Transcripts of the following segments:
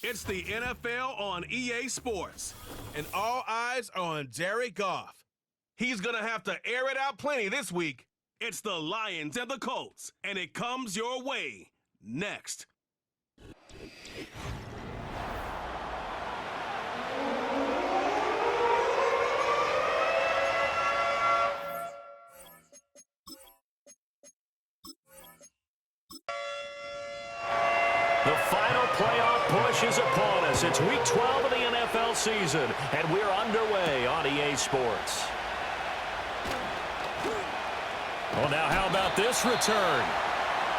It's the NFL on EA Sports, and all eyes are on Jared Goff. He's going to have to air it out plenty this week. It's the Lions and the Colts, and it comes your way next. The final playoff push is upon us. It's Week 12 of the NFL season, and we're underway on EA Sports. Well, now how about this return?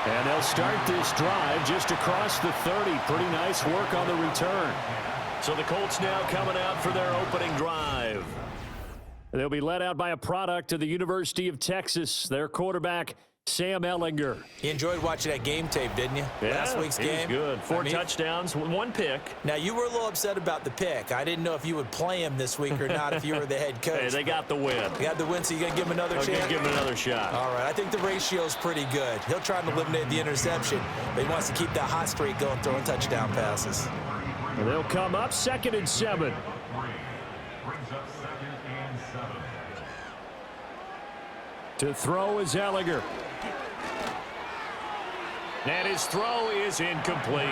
And they'll start this drive just across the 30. Pretty nice work on the return. So the Colts now coming out for their opening drive. They'll be led out by a product of the University of Texas, their quarterback, Sam Ehlinger. You enjoyed watching that game tape, didn't you? Yeah, Last week's game. Good. Four touchdowns, one pick. Now, you were a little upset about the pick. I didn't know if you would play him this week or not if you were the head coach. Hey, they got the win. They got the win, so you're going to give him another chance? I'm going to give him another shot. All right. I think the ratio's pretty good. He'll try to eliminate the interception, but he wants to keep that hot streak going, throwing touchdown passes. And they'll come up 2nd and 7. To throw is Ehlinger. And his throw is incomplete.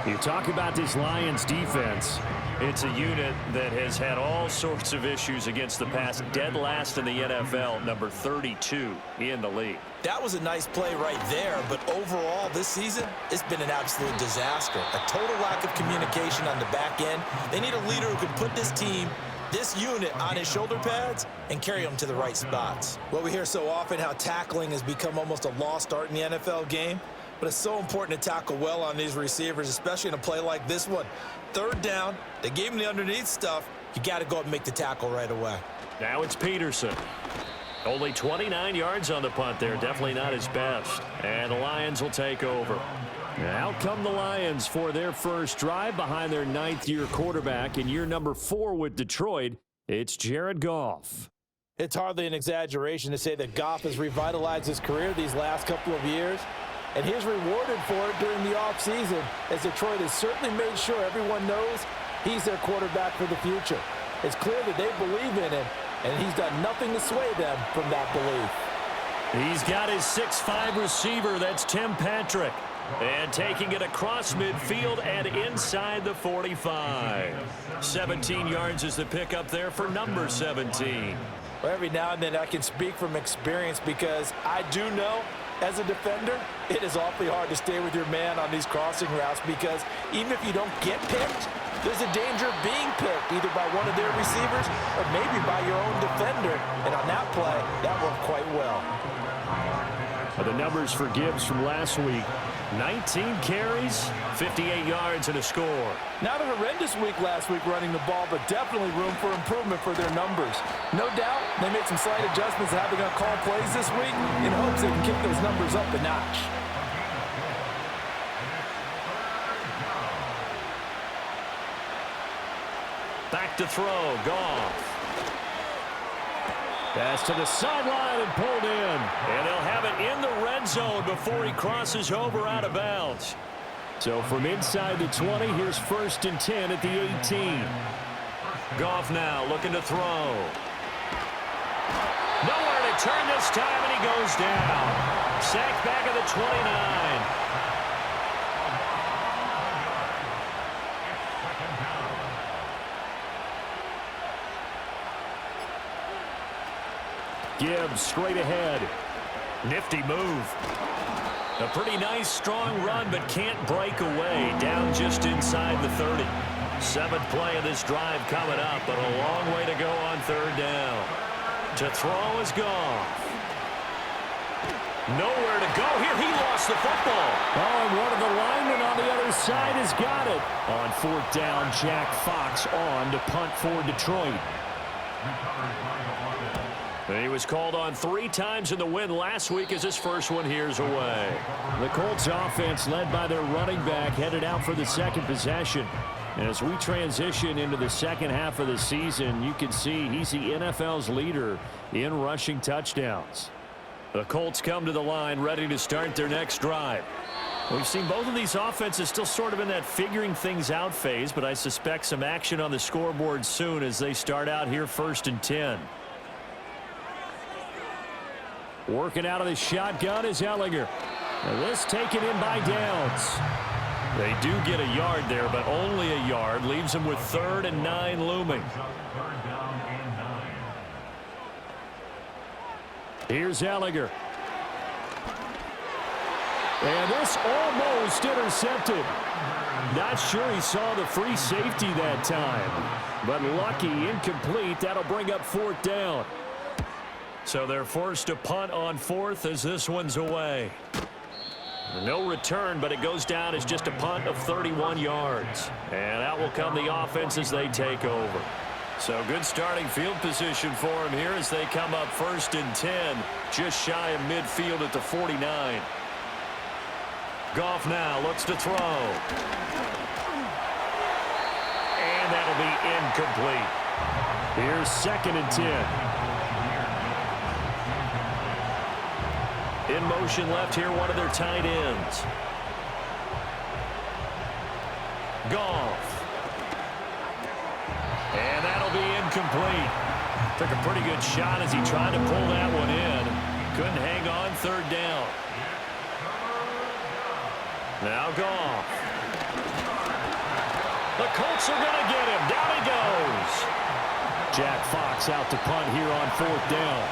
You talk about this Lions defense. It's a unit that has had all sorts of issues against the pass. Dead last in the NFL, number 32 in the league. That was a nice play right there, but overall this season, it's been an absolute disaster. A total lack of communication on the back end. They need a leader who can put this team, this unit, on his shoulder pads and carry them to the right spots. Well, we hear so often how tackling has become almost a lost art in the NFL game, but it's so important to tackle well on these receivers, especially in a play like this one. 3rd down, they gave him the underneath stuff. You got to go up and make the tackle right away. Now it's Peterson. Only 29 yards on the punt there. Definitely not his best. And the Lions will take over. Out come the Lions for their first drive behind their 9th-year quarterback in year number 4 with Detroit. It's Jared Goff. It's hardly an exaggeration to say that Goff has revitalized his career these last couple of years, and he's rewarded for it during the offseason, as Detroit has certainly made sure everyone knows he's their quarterback for the future. It's clear that they believe in him, and he's done nothing to sway them from that belief. He's got his 6'5" receiver. That's Tim Patrick. And taking it across midfield and inside the 45. 17 yards is the pickup there for number 17. Well, every now and then I can speak from experience, because I do know as a defender, it is awfully hard to stay with your man on these crossing routes, because even if you don't get picked, there's a danger of being picked either by one of their receivers or maybe by your own defender. And on that play, that worked quite well. The numbers for Gibbs from last week: 19 carries, 58 yards, and a score. Not a horrendous week last week running the ball, but definitely room for improvement for their numbers. No doubt they made some slight adjustments to how they're going to call plays this week in hopes they can kick those numbers up a notch. Back to throw, Goff. Pass to the sideline and pulled in. And they'll have it in the red zone before he crosses over out of bounds. So from inside the 20, here's 1st and 10 at the 18. Goff now looking to throw. Nowhere to turn this time, and he goes down. Sacked back at the 29. Gibbs straight ahead. Nifty move. A pretty nice, strong run, but can't break away. Down just inside the 30. 7th play of this drive coming up, but a long way to go on 3rd down. To throw is Goff. Nowhere to go here. He lost the football. Oh, and one of the linemen on the other side has got it. On 4th down, Jack Fox on to punt for Detroit. He was called on 3 times in the win last week, as his first one here's away. The Colts offense, led by their running back, headed out for the 2nd possession. As we transition into the second half of the season, you can see he's the NFL's leader in rushing touchdowns. The Colts come to the line ready to start their next drive. We've seen both of these offenses still sort of in that figuring things out phase, but I suspect some action on the scoreboard soon as they start out here 1st and 10. Working out of the shotgun is Ellinger. Now this taken in by Downs. They do get a yard there, but only a yard. Leaves them with 3rd and 9 looming. Here's Ellinger. And this almost intercepted. Not sure he saw the free safety that time. But lucky, incomplete. That'll bring up 4th down. So they're forced to punt on 4th as this one's away. No return, but it goes down as just a punt of 31 yards. And out will come the offense as they take over. So good starting field position for him here as they come up 1st and 10, just shy of midfield at the 49. Goff now looks to throw. And that'll be incomplete. Here's 2nd and 10. In motion left here, one of their tight ends. Goff. And that'll be incomplete. Took a pretty good shot as he tried to pull that one in. Couldn't hang on 3rd down. Now Goff. The Colts are going to get him. Down he goes. Jack Fox out to punt here on 4th down.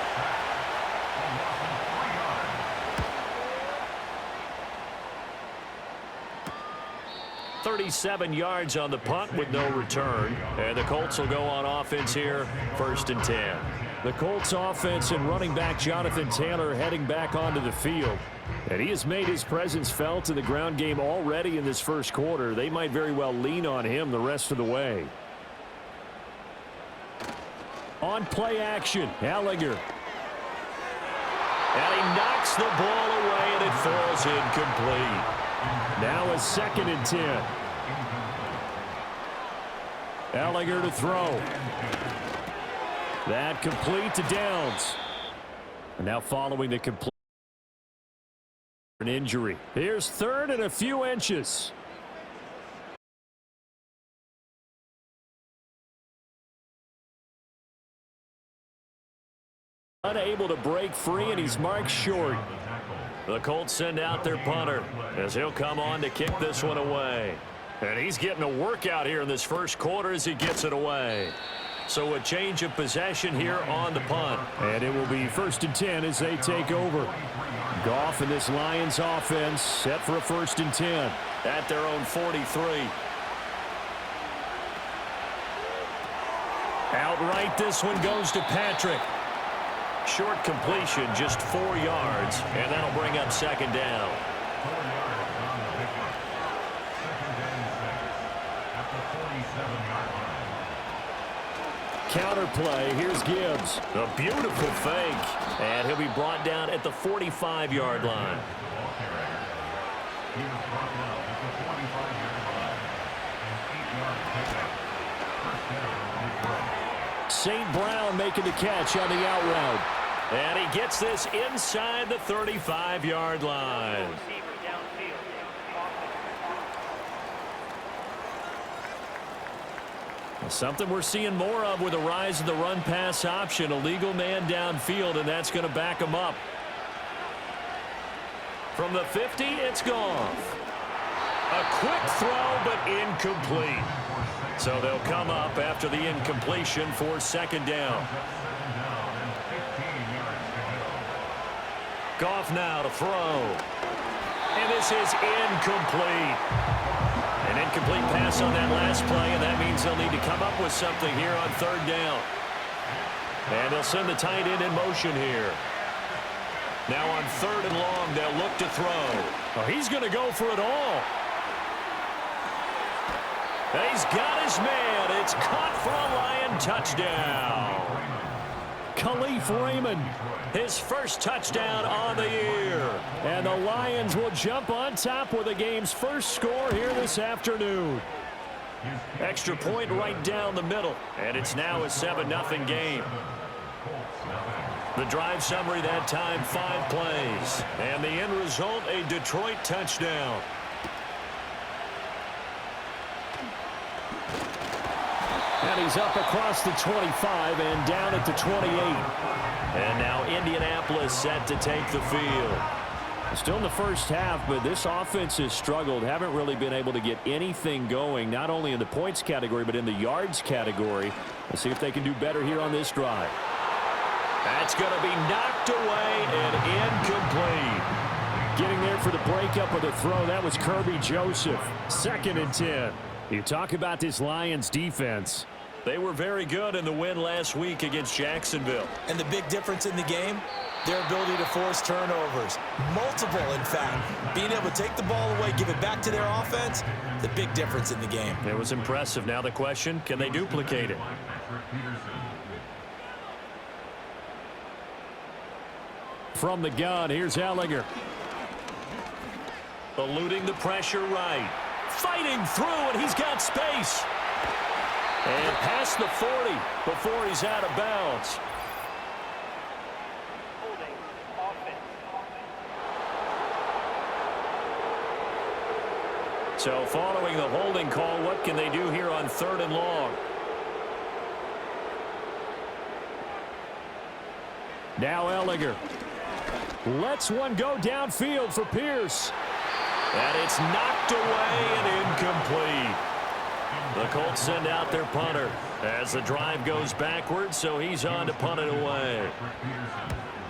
.37 yards on the punt with no return. And the Colts will go on offense here, 1st and 10. The Colts offense and running back Jonathan Taylor heading back onto the field. And he has made his presence felt in the ground game already in this 1st quarter. They might very well lean on him the rest of the way. On play action, Ellinger. And he knocks the ball away and it falls incomplete. Now a 2nd and 10. Ellinger to throw. That complete to Downs. And now following the complete an injury. Here's 3rd and a few inches. Unable to break free, and he's marked short. The Colts send out their punter as he'll come on to kick this one away. And he's getting a workout here in this 1st quarter as he gets it away. So a change of possession here on the punt. And it will be 1st and 10 as they take over. Goff and this Lions offense set for a 1st and 10 at their own 43. Outright, this one goes to Patrick. Short completion, just 4 yards, and that'll bring up 2nd down. Counter play, here's Gibbs. A beautiful fake, and he'll be brought down at the 45-yard line. St. Brown making the catch on the out route. And he gets this inside the 35-yard line. Something we're seeing more of with the rise of the run-pass option. A legal man downfield, and that's going to back him up. From the 50, it's Goff. A quick throw, but incomplete. So they'll come up after the incompletion for 2nd down. Goff now to throw. And this is incomplete. An incomplete pass on that last play, and that means they'll need to come up with something here on 3rd down. And they'll send the tight end in motion here. Now on 3rd and long, they'll look to throw. Oh, he's going to go for it all. He's got his man. It's caught for a Lion touchdown. Khalif Raymond, his 1st touchdown on the year. And the Lions will jump on top with the game's 1st score here this afternoon. Extra point right down the middle, and it's now a 7-0 game. The drive summary that time, 5 plays. And the end result, a Detroit touchdown. And he's up across the 25 and down at the 28. And now Indianapolis set to take the field. Still in the first half, but this offense has struggled. Haven't really been able to get anything going, not only in the points category, but in the yards category. Let's see if they can do better here on this drive. That's going to be knocked away and incomplete. Getting there for the breakup of the throw, that was Kirby Joseph. 2nd and 10. You talk about this Lions defense. They were very good in the win last week against Jacksonville. And the big difference in the game, their ability to force turnovers. Multiple, in fact. Being able to take the ball away, give it back to their offense, the big difference in the game. It was impressive. Now the question, can they duplicate it? From the gun, here's Ellinger. Eluding the pressure right. Fighting through, and he's got space. And past the 40 before he's out of bounds. So following the holding call, what can they do here on 3rd and long? Now Ellinger. Lets one go downfield for Pierce. And it's knocked away and incomplete. The Colts send out their punter as the drive goes backwards, so he's on to punt it away.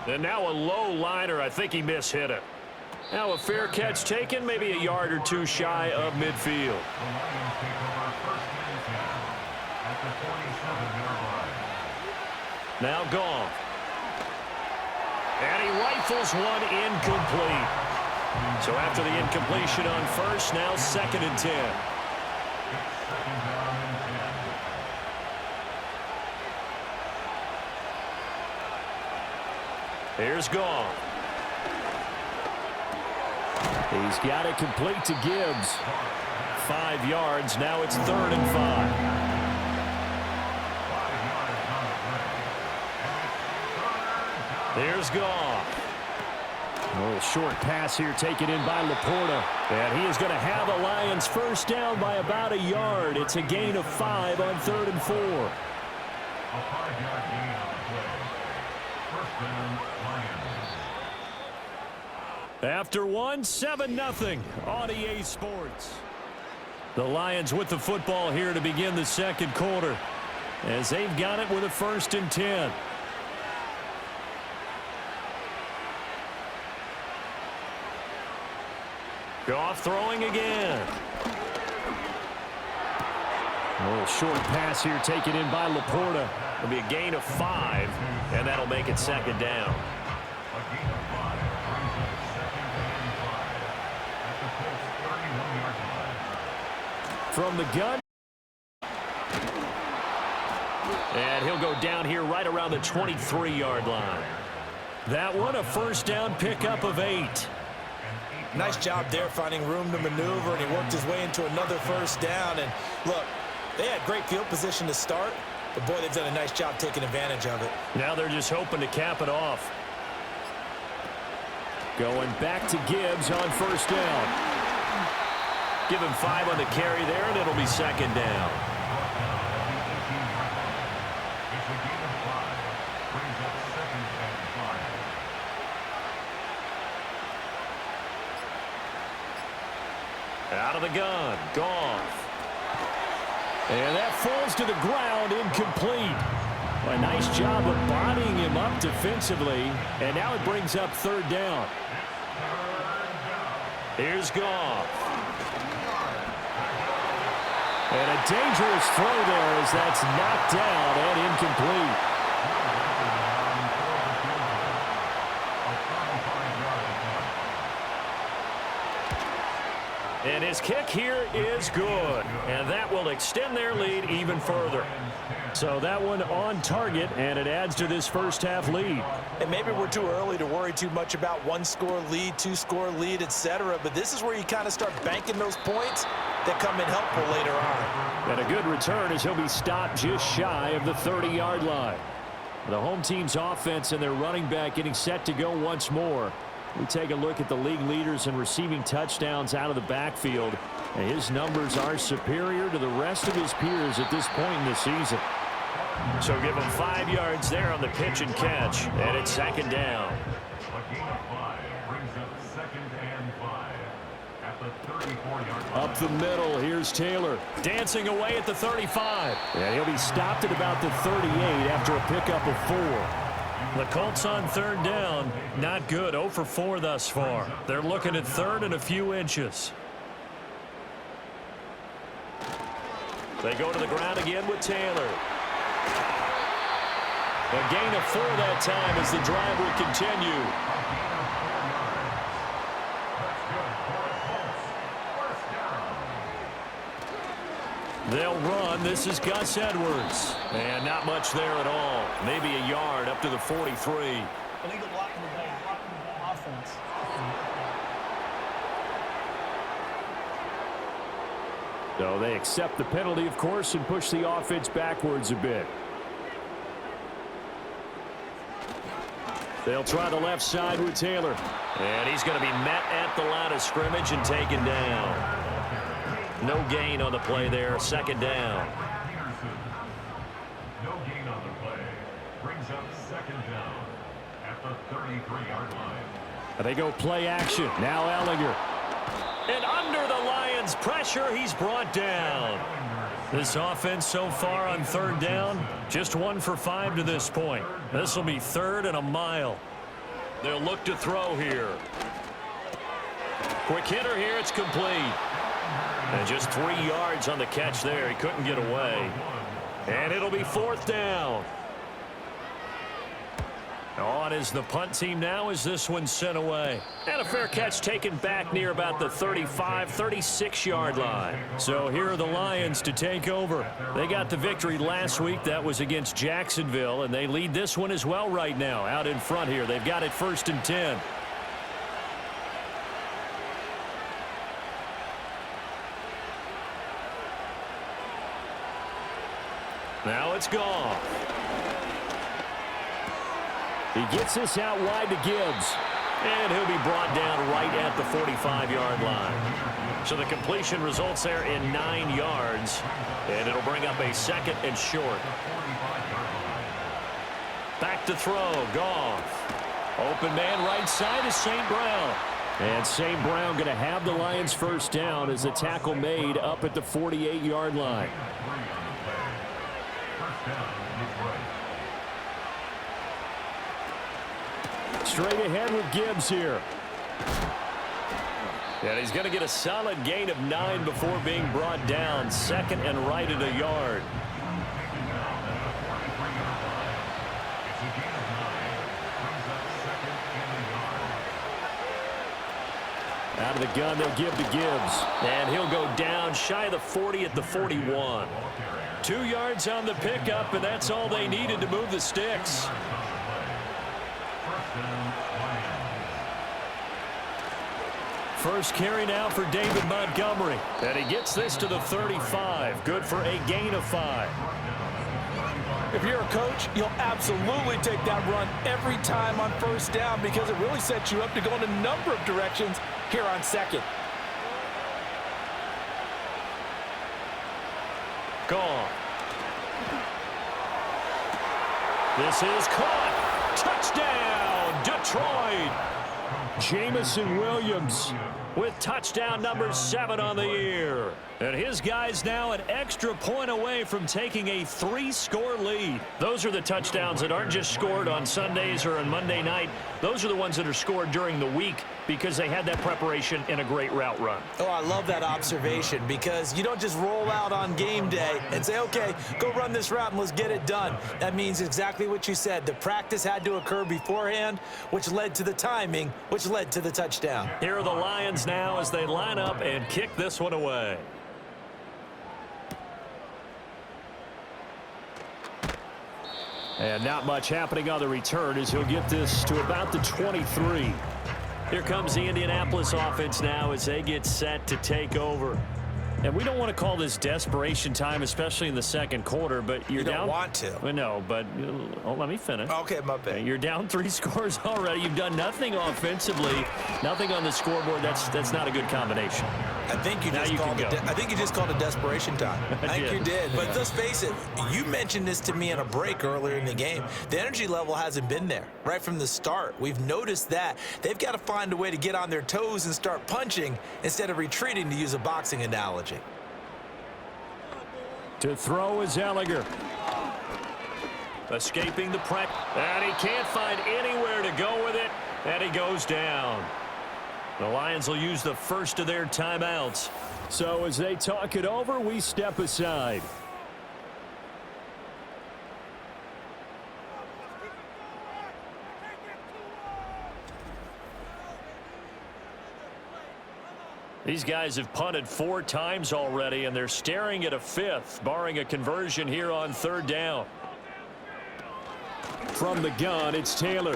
And now a low liner. I think he mishit it. Now a fair catch taken, maybe a yard or two shy of midfield. Now Goff. And he rifles one incomplete. So after the incompletion on first, now 2nd and 10. Here's Goff. He's got it complete to Gibbs. 5 yards. Now it's 3rd and 5. Here's Goff. A little short pass here taken in by Laporta. And he is going to have the Lions first down by about a yard. It's a gain of 5 on 3rd and 4. A 5-yard gain on the play. First down, Lions. After 7-0 on EA Sports. The Lions with the football here to begin the 2nd quarter, as they've got it with a 1st and 10. Goff throwing again. A little short pass here taken in by Laporta. It'll be a gain of 5, and that'll make it 2nd down. A gain of 5 brings up 2nd and 5 at the Colts 31-yard line. From the gun. And he'll go down here right around the 23-yard line. That one a first down pickup of 8. Nice job there finding room to maneuver, and he worked his way into another first down. And look, they had great field position to start, but boy, they've done a nice job taking advantage of it. Now they're just hoping to cap it off. Going back to Gibbs on first down. Give him 5 on the carry there, and it'll be 2nd down. It's a gain of 5. Brings up 2nd and 5. Out of the gun, Goff. And that falls to the ground, incomplete. A nice job of bodying him up defensively, and now it brings up 3rd down. Here's Goff. And a dangerous throw there as that's knocked down and incomplete. And his kick here is good, and that will extend their lead even further. So that one on target, and it adds to this first half lead. And maybe we're too early to worry too much about 1-score lead, 2-score lead, etc. But this is where you kind of start banking those points that come in helpful later on. And a good return as he'll be stopped just shy of the 30-yard line. The home team's offense and their running back getting set to go once more. We take a look at the league leaders in receiving touchdowns out of the backfield. And his numbers are superior to the rest of his peers at this point in the season. So give him 5 yards there on the pitch and catch. And it's second down. A gain of 5 brings up 2nd and 5 at the 34-yard line. Up the middle, here's Taylor. Dancing away at the 35. And he'll be stopped at about the 38 after a pickup of 4. The Colts on 3rd down. Not good. 0 for 4 thus far. They're looking at 3rd and a few inches. They go to the ground again with Taylor. A gain of 4 that time as the drive will continue. They'll run. This is Gus Edwards. And not much there at all. Maybe a yard up to the 43. Illegal blocking the ball offense. So they accept the penalty, of course, and push the offense backwards a bit. They'll try the left side with Taylor. And he's going to be met at the line of scrimmage and taken down. No gain on the play there. 2nd down. No gain on the play. Brings up 2nd down at the 33-yard line. They go play action. Now Ellinger. And under the Lions' pressure, he's brought down. This offense so far on 3rd down, just 1 for 5 to this point. This will be 3rd and a mile. They'll look to throw here. Quick hitter here. It's complete. And just 3 yards on the catch there. He couldn't get away. And it'll be 4th down. On is the punt team now as this one's sent away. And a fair catch taken back near about the 35, 36-yard line. So here are the Lions to take over. They got the victory last week. That was against Jacksonville, and they lead this one as well right now out in front here. They've got it 1st and 10. Now it's gone. He gets this out wide to Gibbs. And he'll be brought down right at the 45-yard line. So the completion results there in 9 yards. And it'll bring up a 2nd and short. Back to throw. Goff. Open man right side is St. Brown. And St. Brown going to have the Lions 1st down as the tackle made up at the 48-yard line. Straight ahead with Gibbs here. And he's going to get a solid gain of 9 before being brought down. 2nd and right at a yard. Out of the gun, they'll give to Gibbs. And he'll go down shy of the 40 at the 41. 2 yards on the pickup, and that's all they needed to move the sticks. First carry now for David Montgomery. And he gets this to the 35. Good for a gain of 5. If you're a coach, you'll absolutely take that run every time on 1st down because it really sets you up to go in a number of directions here on 2nd. Gone. This is caught. Touchdown, Detroit. Jamison Williams with touchdown number 7 on the year. And his guys now an extra point away from taking a 3-score lead. Those are the touchdowns that aren't just scored on Sundays or on Monday night. Those are the ones that are scored during the week because they had that preparation in a great route run. Oh, I love that observation because you don't just roll out on game day and say, okay, go run this route and let's get it done. That means exactly what you said. The practice had to occur beforehand, which led to the timing, which led to the touchdown. Here are the Lions now as they line up and kick this one away. And not much happening on the return as he'll get this to about the 23. Here comes the Indianapolis offense now as they get set to take over. And we don't want to call this desperation time, especially in the second quarter, but you're You don't down. want to. Well, no, but let me finish. Okay, my bad. You're down 3 scores already. You've done nothing offensively, nothing on the scoreboard. That's not a good combination. I think you just called it desperation time. I think you did. But let's face it, you mentioned this to me in a break earlier in the game. The energy level hasn't been there right from the start. We've noticed that. They've got to find a way to get on their toes and start punching instead of retreating, to use a boxing analogy. To throw is Ellinger. Escaping the pressure. And he can't find anywhere to go with it. And he goes down. The Lions will use the first of their timeouts. So as they talk it over, we step aside. These guys have punted 4 times already, and they're staring at a 5th, barring a conversion here on 3rd down. From the gun, it's Taylor.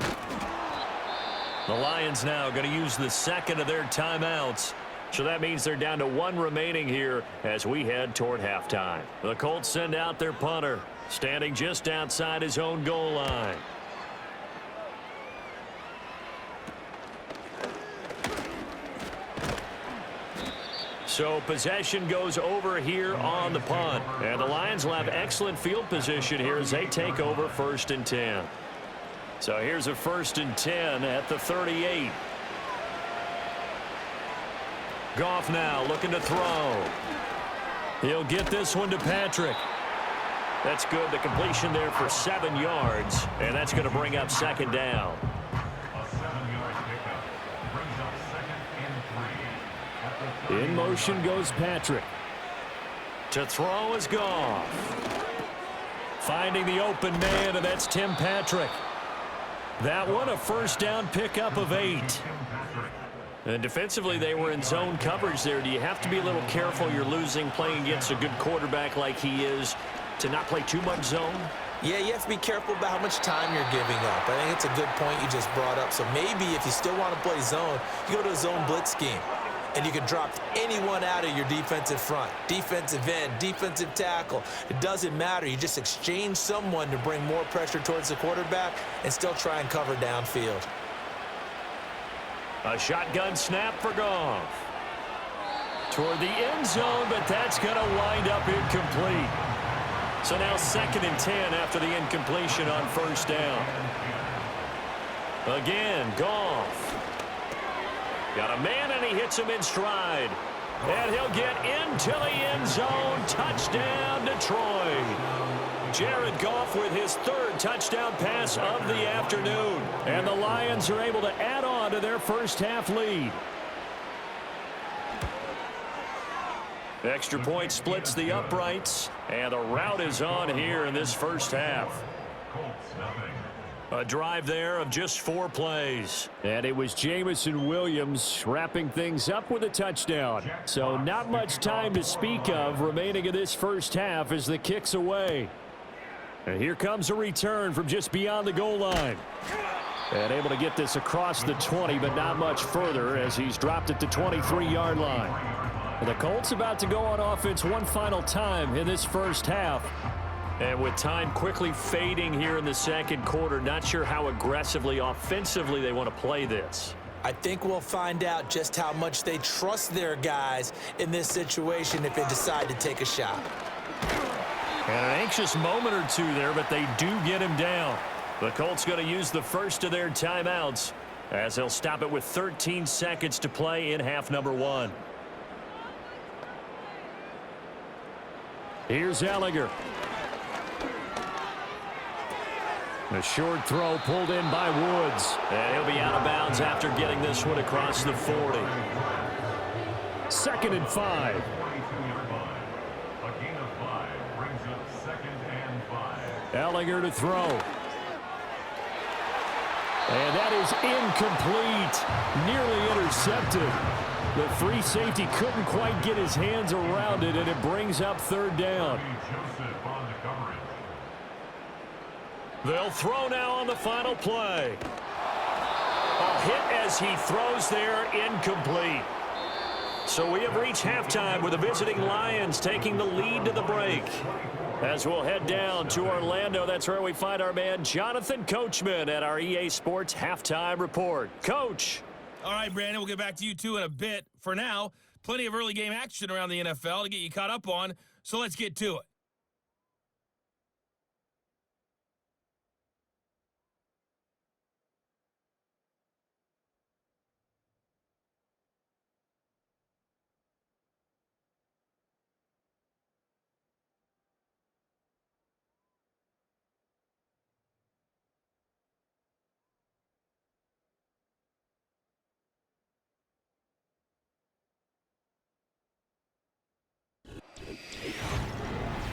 The Lions now going to use the second of their timeouts. So that means they're down to 1 remaining here as we head toward halftime. The Colts send out their punter, standing just outside his own goal line. So possession goes over here on the punt. And the Lions will have excellent field position here as they take over 1st and 10. So here's a 1st and 10 at the 38. Goff now looking to throw. He'll get this one to Patrick. That's good. The completion there for 7 yards. And that's going to bring up 2nd down. In motion goes Patrick. To throw is Goff. Finding the open man, and that's Tim Patrick. That one a 1st down pickup of 8. And defensively, they were in zone coverage there. Do you have to be a little careful? You're losing playing against a good quarterback like he is to not play too much zone? Yeah, you have to be careful about how much time you're giving up. I think it's a good point you just brought up. So maybe if you still want to play zone, you go to a zone blitz scheme. And you can drop anyone out of your defensive front, defensive end, defensive tackle. It doesn't matter. You just exchange someone to bring more pressure towards the quarterback and still try and cover downfield. A shotgun snap for Goff. Toward the end zone, but that's going to wind up incomplete. So now 2nd and 10 after the incompletion on 1st down. Again, Goff. Got a man, and he hits him in stride. And he'll get into the end zone. Touchdown, Detroit. Jared Goff with his 3rd touchdown pass of the afternoon. And the Lions are able to add on to their first half lead. Extra point splits the uprights. And the route is on here in this first half. A drive there of just 4 plays. And it was Jamison Williams wrapping things up with a touchdown. So not much time to speak of remaining in this first half as the kick's away. And here comes a return from just beyond the goal line. And able to get this across the 20, but not much further as he's dropped it to 23-yard line. The Colts about to go on offense one final time in this first half. And with time quickly fading here in the second quarter, not sure how aggressively, offensively they want to play this. I think we'll find out just how much they trust their guys in this situation if they decide to take a shot. And an anxious moment or two there, but they do get him down. The Colts going to use the first of their timeouts as they'll stop it with 13 seconds to play in half number 1. Here's Ellinger. A short throw pulled in by Woods. And he'll be out of bounds after getting this one across the 40. 2nd and 5. A gain of 5 brings up 2nd and 5. Ellinger to throw. And that is incomplete. Nearly intercepted. The free safety couldn't quite get his hands around it, and it brings up 3rd down. Joseph on the coverage. They'll throw now on the final play. A hit as he throws there, incomplete. So we have reached halftime with the visiting Lions taking the lead to the break. As we'll head down to Orlando, that's where we find our man Jonathan Coachman at our EA Sports Halftime Report. Coach. All right, Brandon, we'll get back to you two in a bit. For now, plenty of early game action around the NFL to get you caught up on, so let's get to it.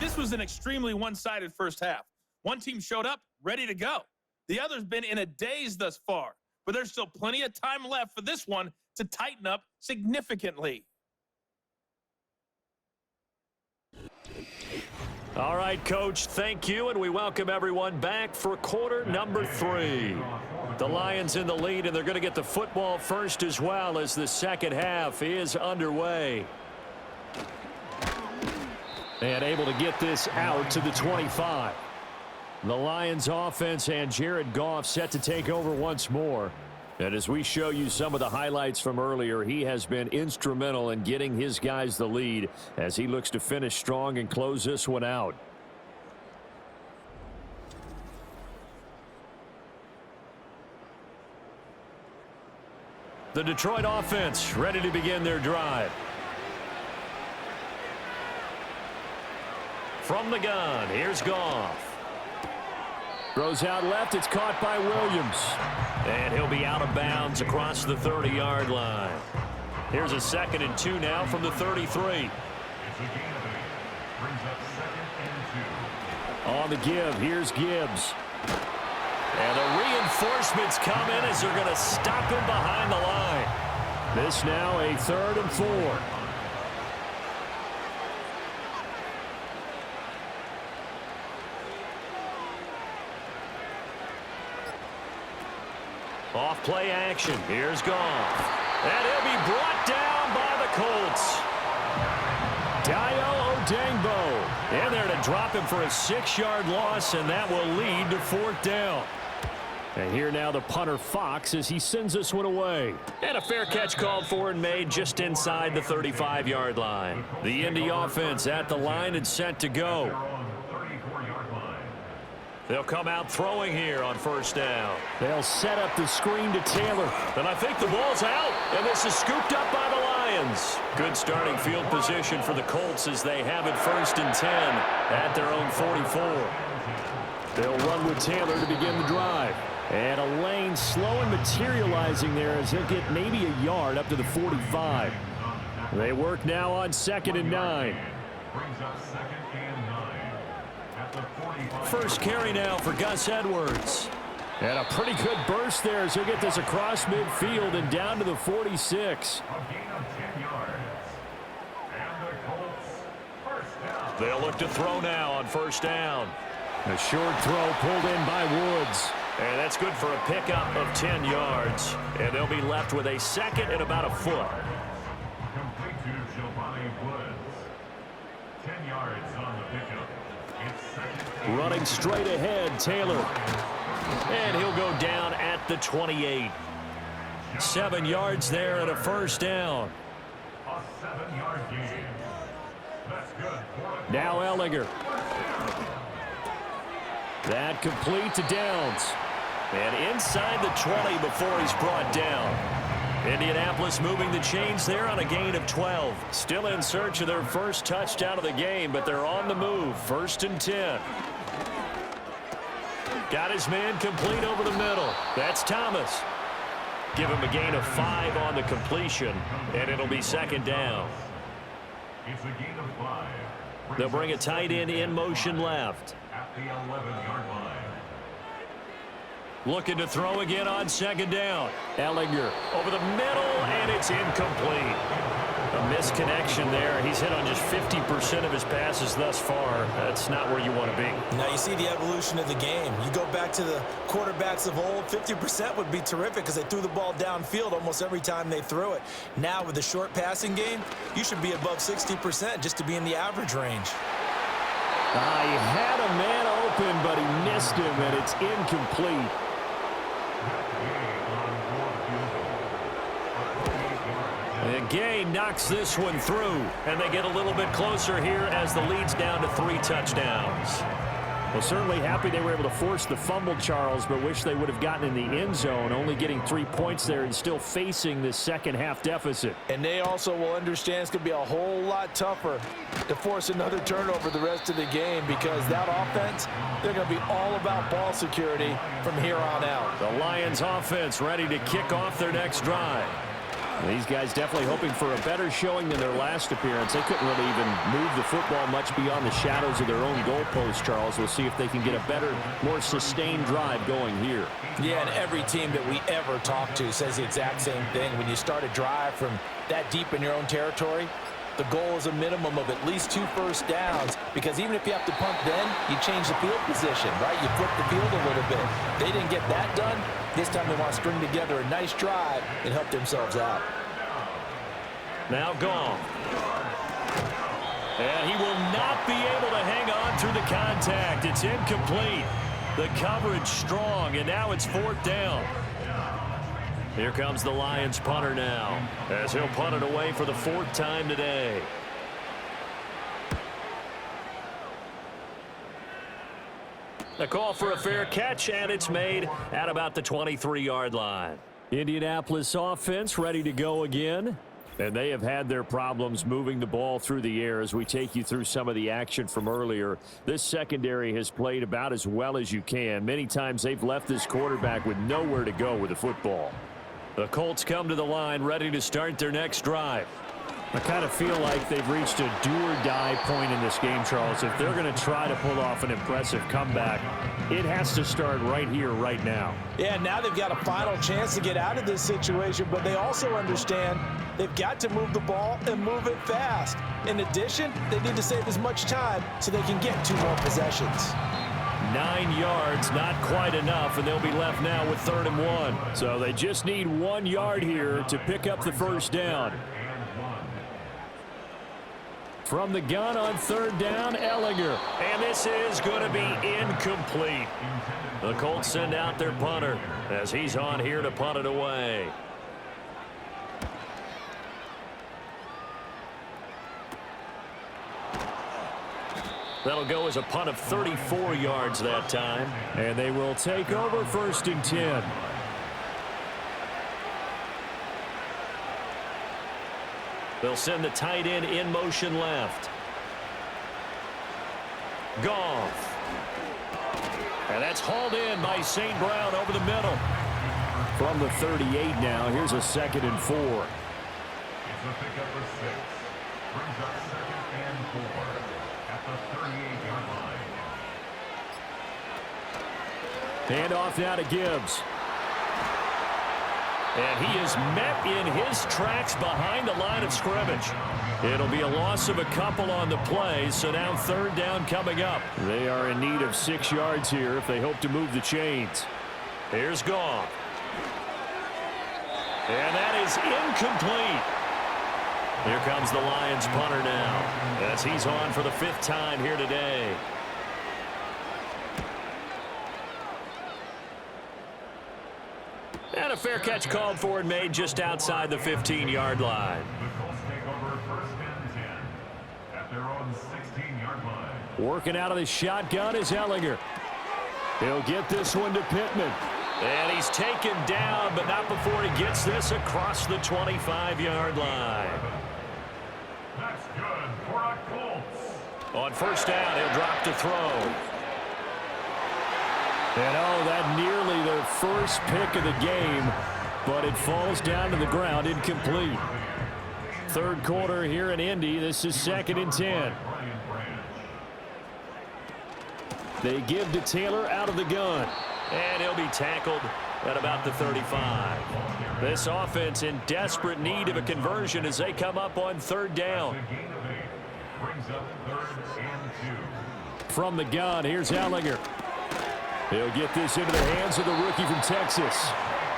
This was an extremely one-sided first half. One team showed up, ready to go. The other's been in a daze thus far, but there's still plenty of time left for this one to tighten up significantly. All right, Coach, thank you, and we welcome everyone back for quarter number 3. The Lions in the lead, and they're going to get the football first as well as the second half is underway. And able to get this out to the 25. The Lions offense and Jared Goff set to take over once more. And as we show you some of the highlights from earlier, he has been instrumental in getting his guys the lead as he looks to finish strong and close this one out. The Detroit offense ready to begin their drive. From the gun, here's Goff. Throws out left, it's caught by Williams. And he'll be out of bounds across the 30-yard line. Here's a 2nd and 2 now from the 33. It's a gain of 8. Brings up 2nd and 2. On the give, here's Gibbs. And the reinforcements come in as they're going to stop him behind the line. This now a 3rd and 4. Off play action. Here's Goff. And he'll be brought down by the Colts. Dayo Odeyingbo in there to drop him for a 6-yard loss, and that will lead to 4th down. And here now the punter Fox as he sends this one away. And a fair catch called for and made just inside the 35-yard line. The Indy offense at the line and set to go. They'll come out throwing here on 1st down. They'll set up the screen to Taylor. And I think the ball's out. And this is scooped up by the Lions. Good starting field position for the Colts as they have it 1st and 10 at their own 44. They'll run with Taylor to begin the drive. And a lane slow and materializing there as he'll get maybe a yard up to the 45. They work now on 2nd and 9. Brings up 2nd and 9. First carry now for Gus Edwards. And a pretty good burst there as he'll get this across midfield and down to the 46. A gain of 10 yards. And the Colts, 1st down. They'll look to throw now on 1st down. A short throw pulled in by Woods. And that's good for a pickup of 10 yards. And they'll be left with a 2nd and about a foot. Complete to Giovanni Woods. 10 yards on the pickup. Running straight ahead, Taylor. And he'll go down at the 28. 7 yards there and a 1st down. A 7-yard gain. That's good. Now Ellinger. That complete to Downs. And inside the 20 before he's brought down. Indianapolis moving the chains there on a gain of 12. Still in search of their first touchdown of the game, but they're on the move. 1st and 10. Got his man complete over the middle. That's Thomas. Give him a gain of 5 on the completion, and it'll be 2nd down. It's a gain of 5. They'll bring a tight end in motion left. At the 11-yard line. Looking to throw again on 2nd down. Ellinger over the middle, and it's incomplete. A misconnection there. He's hit on just 50% of his passes thus far. That's not where you want to be. Now you see the evolution of the game. You go back to the quarterbacks of old, 50% would be terrific because they threw the ball downfield almost every time they threw it. Now with the short passing game, you should be above 60% just to be in the average range. He had a man open, but he missed him, and it's incomplete. And Gay knocks this one through, and they get a little bit closer here as the lead's down to 3 touchdowns. Well, certainly happy they were able to force the fumble, Charles, but wish they would have gotten in the end zone, only getting 3 points there and still facing this second-half deficit. And they also will understand it's going to be a whole lot tougher to force another turnover the rest of the game because that offense, they're going to be all about ball security from here on out. The Lions offense ready to kick off their next drive. These guys definitely hoping for a better showing than their last appearance. They couldn't really even move the football much beyond the shadows of their own goalpost, Charles. We'll see if they can get a better, more sustained drive going here. Yeah, and every team that we ever talk to says the exact same thing. When you start a drive from that deep in your own territory, the goal is a minimum of at least 2 first downs because even if you have to punt then, you change the field position, right? You flip the field a little bit. They didn't get that done. This time they want to string together a nice drive and help themselves out. Now gone. And he will not be able to hang on through the contact. It's incomplete. The coverage strong, and now it's 4th down. Here comes the Lions punter now, as he'll punt it away for the 4th time today. A call for a fair catch, and it's made at about the 23-yard line. Indianapolis offense ready to go again. And they have had their problems moving the ball through the air as we take you through some of the action from earlier. This secondary has played about as well as you can. Many times they've left this quarterback with nowhere to go with the football. The Colts come to the line ready to start their next drive. I kind of feel like they've reached a do-or-die point in this game, Charles. If they're going to try to pull off an impressive comeback, it has to start right here, right now. Yeah, now they've got a final chance to get out of this situation, but they also understand they've got to move the ball and move it fast. In addition, they need to save as much time so they can get 2 more possessions. 9 yards, not quite enough, and they'll be left now with 3rd and 1. So they just need 1 yard here to pick up the first down. From the gun on 3rd down, Ellinger. And this is going to be incomplete. The Colts send out their punter as he's on here to punt it away. That'll go as a punt of 34 yards that time. And they will take over 1st and 10. They'll send the tight end in motion left. Goff. And that's hauled in by St. Brown over the middle. From the 38 now, here's a 2nd and 4. It's a pickup of 6. Brings up 2nd and 4 at the 38-yard line. Hand off now to Gibbs. And he is met in his tracks behind the line of scrimmage. It'll be a loss of a couple on the play, so now 3rd down coming up. They are in need of 6 yards here if they hope to move the chains. Here's Goff. And that is incomplete. Here comes the Lions punter now, as he's on for the 5th time here today. And a fair catch called for and made just outside the 15-yard line. The Colts take over 1st and 10 at their own 16-yard line. Working out of the shotgun is Ellinger. He'll get this one to Pittman. And he's taken down, but not before he gets this across the 25-yard line. That's good for a Colts. On 1st down, he'll drop to throw. And that nearly their first pick of the game, but it falls down to the ground incomplete. 3rd quarter here in Indy. This is 2nd and 10. They give to Taylor out of the gun. And he'll be tackled at about the 35. This offense in desperate need of a conversion as they come up on third down. Brings up 3rd and 2. From the gun, here's Ellinger. He'll get this into the hands of the rookie from Texas.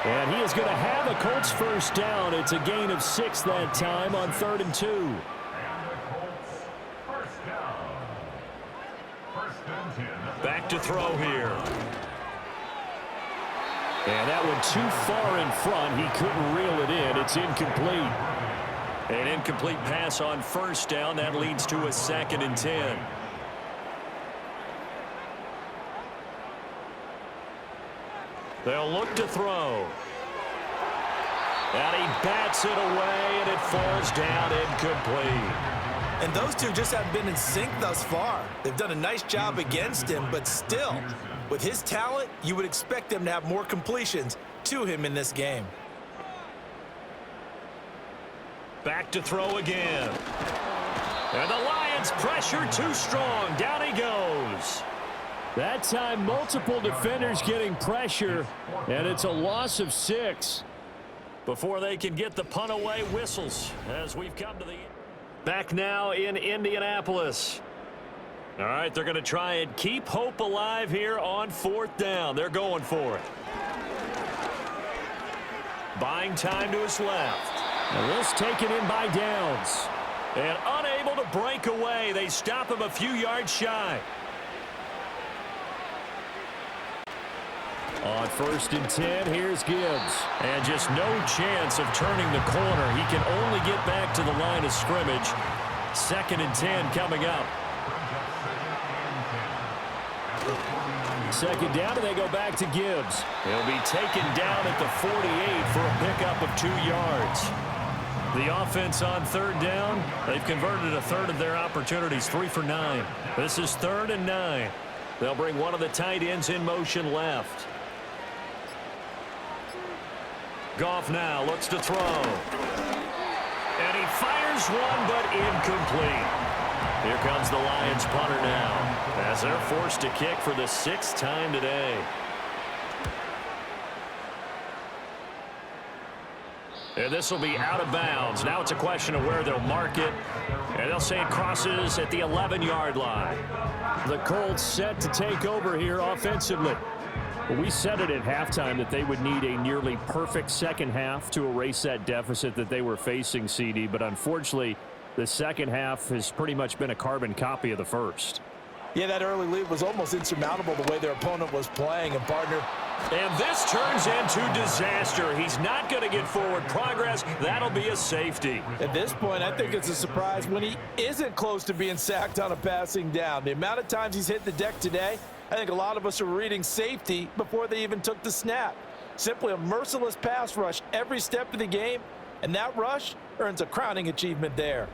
And he is going to have a Colts first down. It's a gain of 6 that time on 3rd and 2. And the Colts first down. 1st and 10. Back to throw here. And that one too far in front. He couldn't reel it in. It's incomplete. An incomplete pass on first down. That leads to a 2nd and 10. They'll look to throw. And he bats it away, and it falls down incomplete. And those two just haven't been in sync thus far. They've done a nice job against him, but still, with his talent, you would expect them to have more completions to him in this game. Back to throw again. And the Lions pressure too strong. Down he goes. That time, multiple defenders getting pressure, and it's a loss of 6. Before they can get the punt away, whistles as we've come to the end. Back now in Indianapolis. All right, they're going to try and keep hope alive here on 4th down. They're going for it. Buying time to his left. And this taken in by Downs. And unable to break away. They stop him a few yards shy. On 1st and 10, here's Gibbs. And just no chance of turning the corner. He can only get back to the line of scrimmage. 2nd and 10 coming up. 2nd down, and they go back to Gibbs. He'll be taken down at the 48 for a pickup of 2 yards. The offense on 3rd down, they've converted a third of their opportunities, 3 for 9. This is 3rd and 9. They'll bring one of the tight ends in motion left. Goff now looks to throw. And he fires one, but incomplete. Here comes the Lions punter now, as they're forced to kick for the 6th time today. And this will be out of bounds. Now it's a question of where they'll mark it. And they'll say it crosses at the 11-yard line. The Colts set to take over here offensively. We said it at halftime that they would need a nearly perfect second half to erase that deficit that they were facing, CD. But unfortunately, the second half has pretty much been a carbon copy of the first. Yeah, that early lead was almost insurmountable the way their opponent was playing, and partner. And this turns into disaster. He's not going to get forward progress. That'll be a safety. At this point, I think it's a surprise when he isn't close to being sacked on a passing down. The amount of times he's hit the deck today, I think a lot of us are reading safety before they even took the snap. Simply a merciless pass rush every step of the game, and that rush earns a crowning achievement there.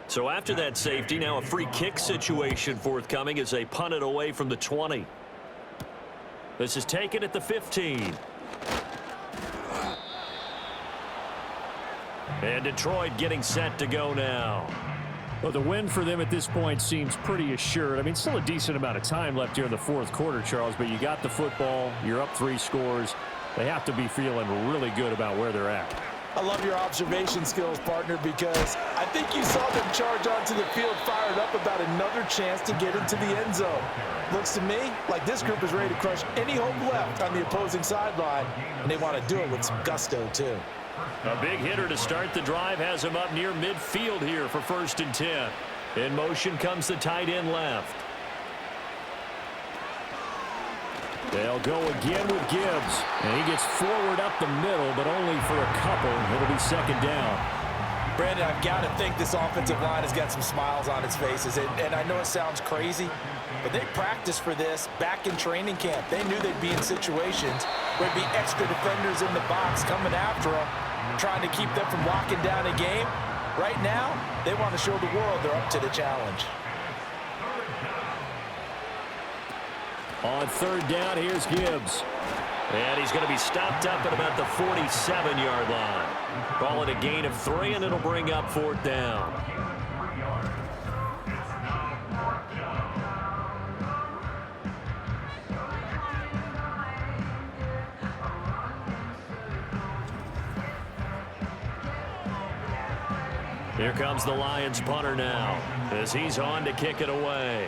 So after that safety, now a free kick situation forthcoming as they punt it away from the 20. This is taken at the 15. And Detroit getting set to go now. Well, the win for them at this point seems pretty assured. I mean, still a decent amount of time left here in the 4th quarter, Charles, but you got the football, you're up 3 scores. They have to be feeling really good about where they're at. I love your observation skills, partner, because I think you saw them charge onto the field fired up about another chance to get into the end zone. Looks to me like this group is ready to crush any hope left on the opposing sideline, and they want to do it with some gusto, too. A big hitter to start the drive has him up near midfield here for 1st and 10. In motion comes the tight end left. They'll go again with Gibbs. And he gets forward up the middle, but only for a couple. It'll be 2nd down. Brandon, I've got to think this offensive line has got some smiles on its faces. And I know it sounds crazy, but they practiced for this back in training camp. They knew they'd be in situations where there'd be extra defenders in the box coming after them, trying to keep them from locking down a game. Right now, they want to show the world they're up to the challenge. On 3rd down, here's Gibbs. And he's going to be stopped up at about the 47-yard line. Call it a gain of 3, and it'll bring up 4th down. Here comes the Lions punter now as he's on to kick it away.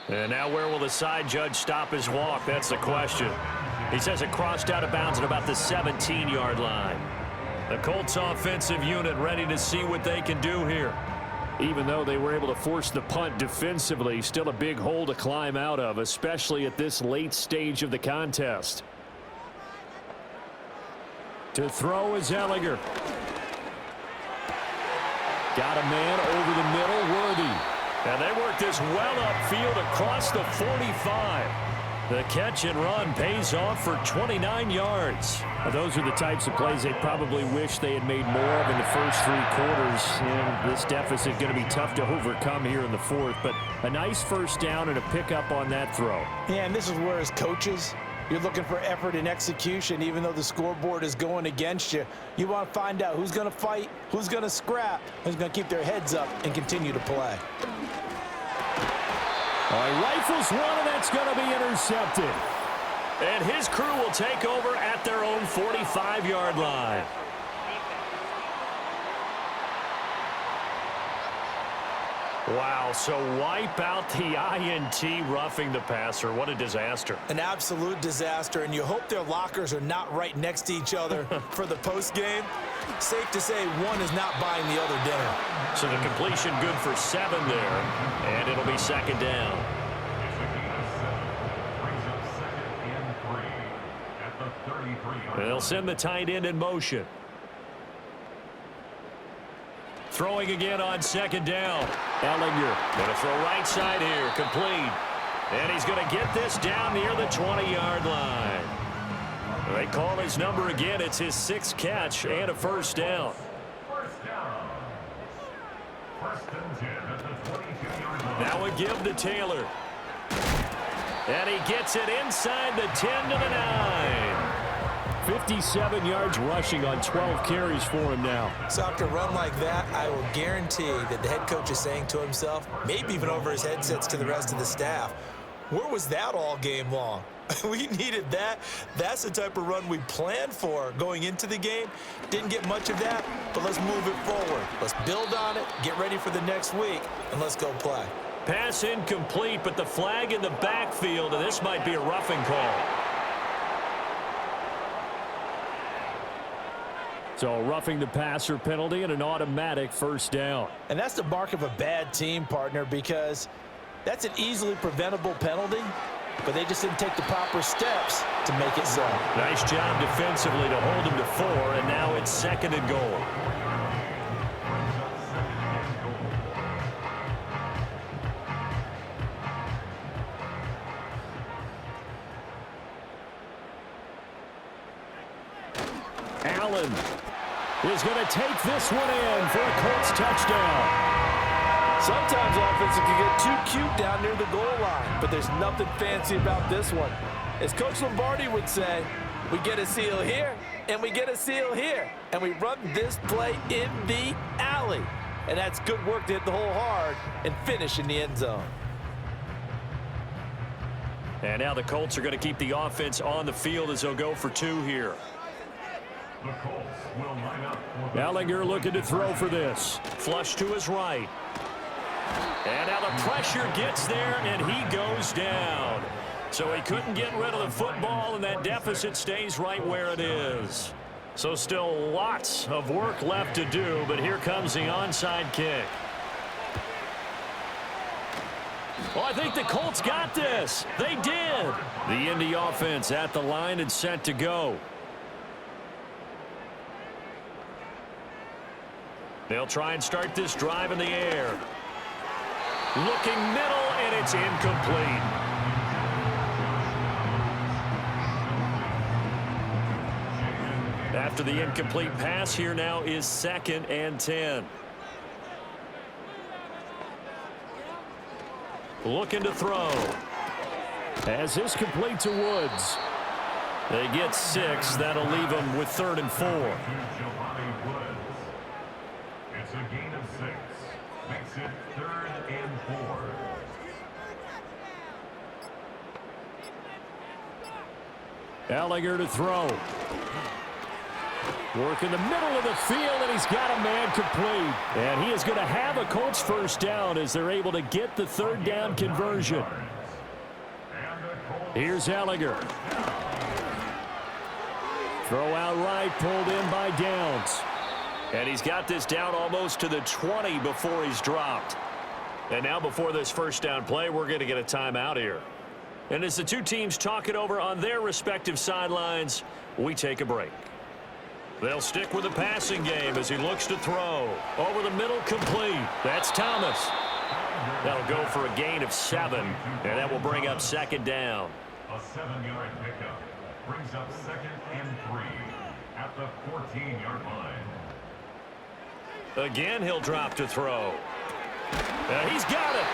And now where will the side judge stop his walk? That's the question. He says it crossed out of bounds at about the 17-yard line. The Colts offensive unit ready to see what they can do here. Even though they were able to force the punt defensively, still a big hole to climb out of, especially at this late stage of the contest. To throw is Ellinger. Got a man over the middle, Worthy. And they work this well upfield across the 45. The catch and run pays off for 29 yards. Now, those are the types of plays they probably wish they had made more of in the first 3 quarters. And this deficit going to be tough to overcome here in the 4th. But a nice first down and a pickup on that throw. Yeah, and this is where as coaches, you're looking for effort and execution. Even though the scoreboard is going against you, you want to find out who's going to fight, who's going to scrap, who's going to keep their heads up and continue to play. Rifles one, and that's going to be intercepted. And his crew will take over at their own 45-yard line. Wow, so wipe out the INT roughing the passer. What a disaster. An absolute disaster, and you hope their lockers are not right next to each other for the postgame. Safe to say one is not buying the other dinner. So the completion good for 7 there, and it'll be second down. They'll send the tight end in motion. Throwing again on second down. Ellinger going to throw right side here, complete. And he's going to get this down near the 20-yard line. They call his number again. It's his 6th catch and a first down. Now a give to Taylor. And he gets it inside the 10 to the 9. 57 yards rushing on 12 carries for him now. So after a run like that, I will guarantee that the head coach is saying to himself, maybe even over his headsets to the rest of the staff, where was that all game long? We needed that. That's the type of run we planned for going into the game. Didn't get much of that, but let's move it forward. Let's build on it, get ready for the next week, and let's go play. Pass incomplete, but the flag in the backfield, and this might be a roughing call. So roughing the passer penalty and an automatic first down. And that's the mark of a bad team, partner, because that's an easily preventable penalty, but they just didn't take the proper steps to make it so. Nice job defensively to hold him to 4, and now it's second and goal. Allen is going to take this one in for a Colts touchdown. Sometimes offenses can get too cute down near the goal line, but there's nothing fancy about this one. As Coach Lombardi would say, we get a seal here, and we get a seal here, and we run this play in the alley. And that's good work to hit the hole hard and finish in the end zone. And now the Colts are going to keep the offense on the field as they'll go for 2 here. The Colts will line up for Ellinger looking to throw for this. Flush to his right. And now the pressure gets there, and he goes down. So he couldn't get rid of the football, and that deficit stays right where it is. So still lots of work left to do, but here comes the onside kick. Well, I think the Colts got this. They did. The Indy offense at the line and set to go. They'll try and start this drive in the air. Looking middle, and it's incomplete. After the incomplete pass, here now is 2nd and 10. Looking to throw. As this complete to Woods. They get 6. That'll leave them with 3rd and 4. It's a gain of 6. Makes it 3rd and 4. Ellinger to throw. Work in the middle of the field, and he's got a man complete. And he is going to have a Colts first down as they're able to get the third down conversion. Here's Ellinger. Throw out right, pulled in by Downs. And he's got this down almost to the 20 before he's dropped. And now before this first down play, we're going to get a timeout here. And as the two teams talk it over on their respective sidelines, we take a break. They'll stick with the passing game as he looks to throw. Over the middle, complete. That's Thomas. That'll go for a gain of 7, and that will bring up second down. A 7-yard pickup brings up 2nd and 3 at the 14-yard line. Again, he'll drop to throw. He's got it.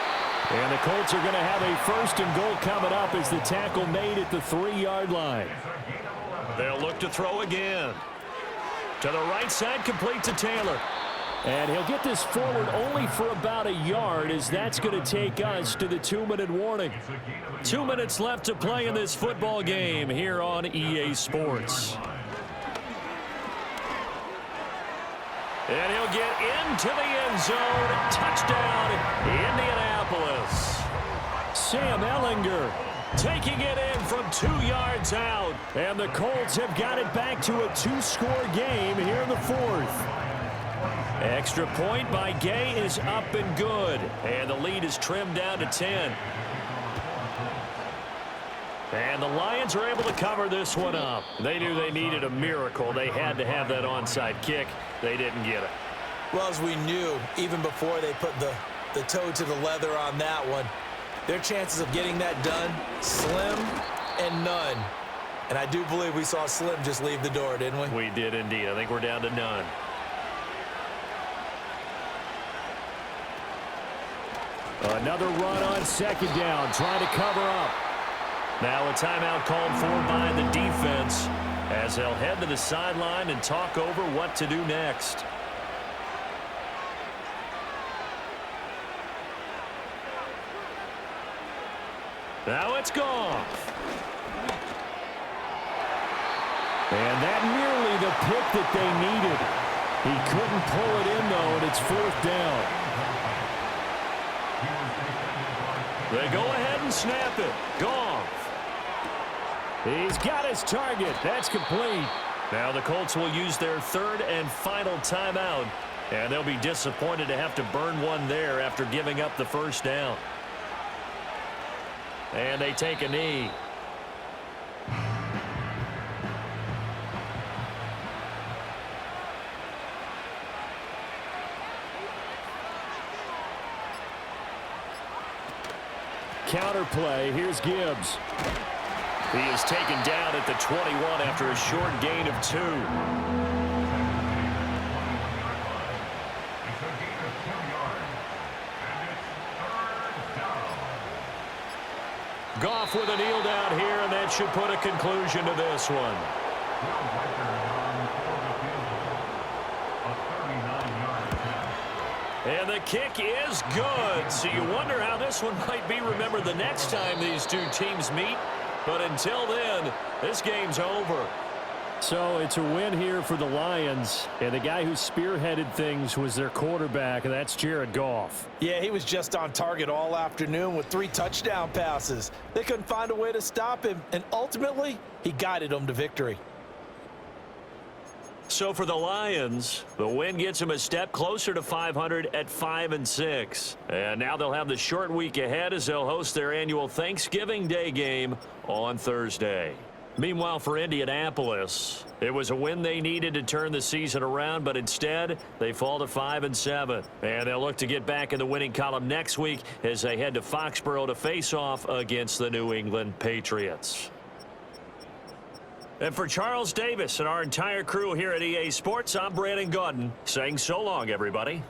And the Colts are going to have a first and goal coming up as the tackle made at the 3-yard line. They'll look to throw again. To the right side, complete to Taylor. And he'll get this forward only for about a yard, as that's going to take us to the 2-minute warning. 2 minutes left to play in this football game here on EA Sports. And he'll get into the end zone. Touchdown, Indianapolis. Sam Ellinger taking it in from 2 yards out. And the Colts have got it back to a 2-score game here in the 4th. Extra point by Gay is up and good. And the lead is trimmed down to 10. And the Lions are able to cover this one up. They knew they needed a miracle. They had to have that onside kick. They didn't get it. Well, as we knew, even before they put the toe to the leather on that one, their chances of getting that done, slim and none. And I do believe we saw Slim just leave the door, didn't we? We did indeed. I think we're down to none. Another run on second down, trying to cover up. Now a timeout called for by the defense as they'll head to the sideline and talk over what to do next. Now it's gone. And that nearly the pick that they needed. He couldn't pull it in, though, and it's 4th down. They go ahead and snap it. Goff. He's got his target. That's complete. Now the Colts will use their 3rd and final timeout, and they'll be disappointed to have to burn one there after giving up the first down. And they take a knee. Counter play. Here's Gibbs. He is taken down at the 21 after a short gain of 2. Goff with a kneel down here, and that should put a conclusion to this one. And the kick is good. So you wonder how this one might be remembered the next time these two teams meet. But until then, this game's over. So it's a win here for the Lions. And the guy who spearheaded things was their quarterback, and that's Jared Goff. Yeah, he was just on target all afternoon with 3 touchdown passes. They couldn't find a way to stop him, and ultimately, he guided them to victory. So for the Lions, the win gets them a step closer to 500 at 5-6. And now they'll have the short week ahead as they'll host their annual Thanksgiving Day game on Thursday. Meanwhile, for Indianapolis, it was a win they needed to turn the season around, but instead they fall to 5-7. And they'll look to get back in the winning column next week as they head to Foxborough to face off against the New England Patriots. And for Charles Davis and our entire crew here at EA Sports, I'm Brandon Gaudin saying so long, everybody.